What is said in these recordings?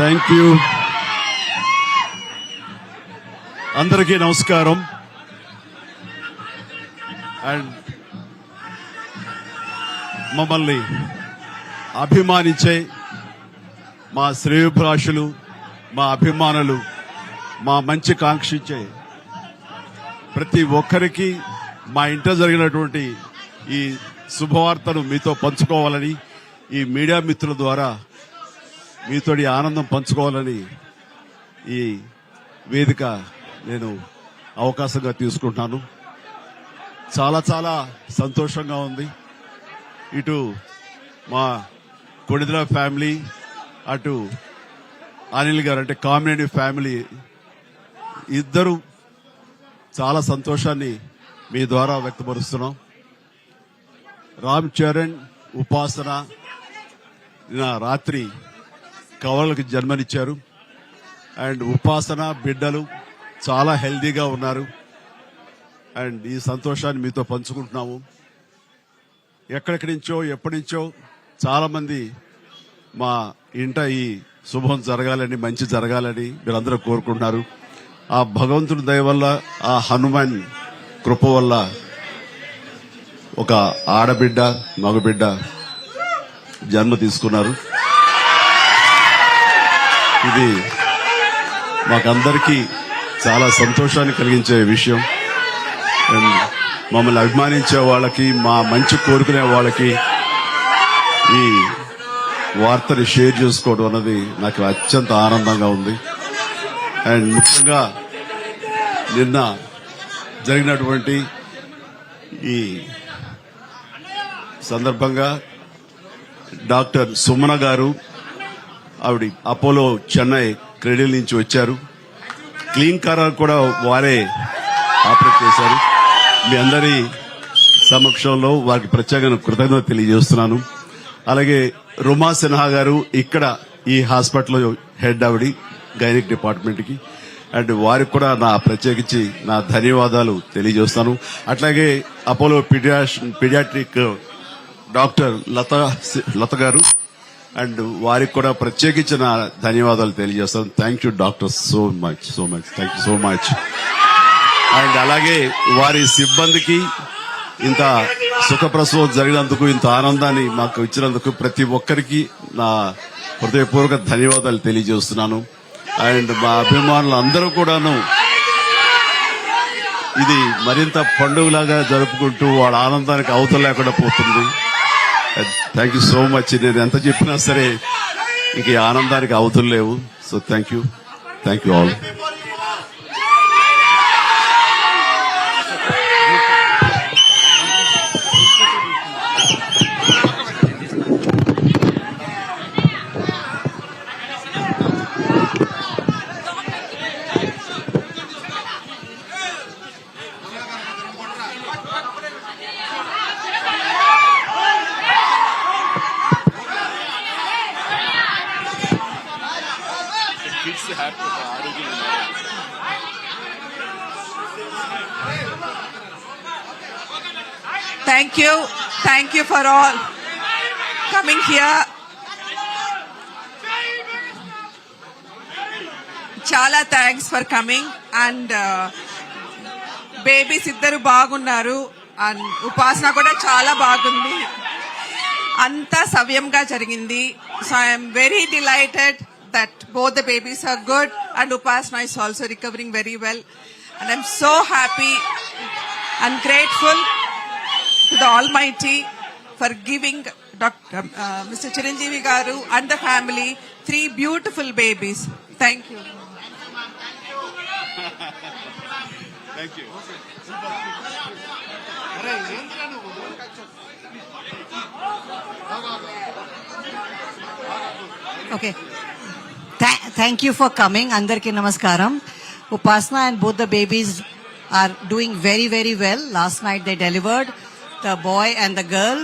Thank you. అందరికీ నమస్కారం. And మమ్మల్ని అభిమానించే మా శ్రేయోభిలాషులు, మా అభిమానులు, మా మంచి కాంక్షించే ప్రతి ఒక్కరికి మా ఇంట జరిగినటువంటి ఈ శుభవార్తను మీతో పంచుకోవాలని, ఈ మీడియా మిత్రుల ద్వారా మీతోటి ఆనందం పంచుకోవాలని ఈ వేదిక నేను అవకాశంగా తీసుకుంటున్నాను. చాలా చాలా సంతోషంగా ఉంది. ఇటు మా కొడిదల ఫ్యామిలీ, అటు అనిల్ గారు అంటే కామినేని ఫ్యామిలీ ఇద్దరు చాలా సంతోషాన్ని మీ ద్వారా వ్యక్తపరుస్తున్నాం. రామ్ చరణ్, ఉపాసన నిన్న రాత్రి కవలలకు జన్మనిచ్చారు. అండ్ ఉపాసన బిడ్డలు చాలా హెల్దీగా ఉన్నారు. అండ్ ఈ సంతోషాన్ని మీతో పంచుకుంటున్నాము. ఎక్కడెక్కడి నుంచో ఎప్పటి నుంచో చాలా మంది మా ఇంట ఈ శుభం జరగాలని, మంచి జరగాలని మీరందరూ కోరుకుంటున్నారు. ఆ భగవంతుడి దయ వల్ల, ఆ హనుమాన్ కృప వల్ల ఒక ఆడబిడ్డ, మగబిడ్డ జన్మ తీసుకున్నారు. ఇది మాకందరికీ చాలా సంతోషాన్ని కలిగించే విషయం. మమ్మల్ని అభిమానించే వాళ్ళకి, మా మంచి కోరుకునే వాళ్ళకి ఈ వార్తని షేర్ చేసుకోవడం అన్నది నాకు అత్యంత ఆనందంగా ఉంది. అండ్ ముఖ్యంగా నిన్న జరిగినటువంటి ఈ సందర్భంగా డాక్టర్ సుమన గారు, ఆవిడ అపోలో చెన్నై క్రెడిల్ నుంచి వచ్చారు. క్లీన్ కార్ కూడా వారే ఆపరేట్ చేశారు. మీ అందరి సమక్షంలో వారికి ప్రత్యేకంగా కృతజ్ఞత తెలియజేస్తున్నాను. అలాగే రుమా సిన్హా గారు ఇక్కడ ఈ హాస్పిటల్ హెడ్, ఆవిడ గైనిక్ డిపార్ట్మెంట్ కి, అండ్ వారికి కూడా నా ప్రత్యేకించి నా ధన్యవాదాలు తెలియజేస్తాను. అట్లాగే అపోలో పీడియాట్రిక్ డాక్టర్ లత గారు, అండ్ వారికి కూడా ప్రత్యేకించిన ధన్యవాదాలు తెలియజేస్తాను. Thank you doctor, so much thank you so much. And అలాగే వారి సిబ్బందికి ఇంత సుఖప్రసవం జరిగినందుకు, ఇంత ఆనందాన్ని మాకు ఇచ్చినందుకు ప్రతి ఒక్కరికి నా హృదయపూర్వక ధన్యవాదాలు తెలియజేస్తున్నాను. అండ్ మా అభిమానులు అందరూ కూడాను ఇది మరింత పండుగలాగా జరుపుకుంటూ వాళ్ళ ఆనందానికి అవతల లేకుండా పోతుంది. Thank you so much. నేను ఎంత చెప్పినా సరే ఇంక ఈ ఆనందానికి అవతులు లేవు. So thank you all. Thank you for all coming here. Chala thanks for coming. And babies iddaru baagunnaru and upasana kuda chala baagundi. Anta savyamga jarigindi. So I am very delighted that both the babies are good and Upasana is also recovering very well. And I'm so happy and grateful to the Almighty for giving Mr. Chiranjeevi Garu and the family 3 beautiful babies. Thank you. Thank you. Okay. Thank you for coming. Andarki namaskaram. Upasana and both the babies are doing very, very well. Last night they delivered the boy and the girl.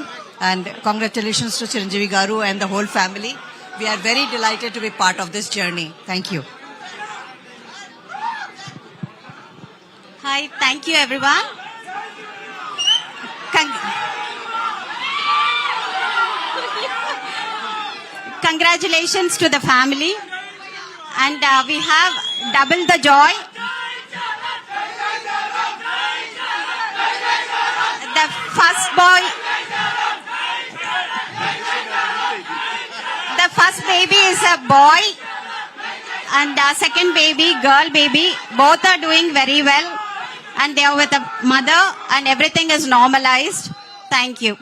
And congratulations to Chiranjeevi Garu and the whole family. We are very delighted to be part of this journey. Thank you. Hi, thank you everyone. Congratulations to the family. and we have double the joy. The first boy, the first baby is a boy, and the second baby, girl baby, both are doing very well, and they are with a mother, and everything is normalized. Thank you.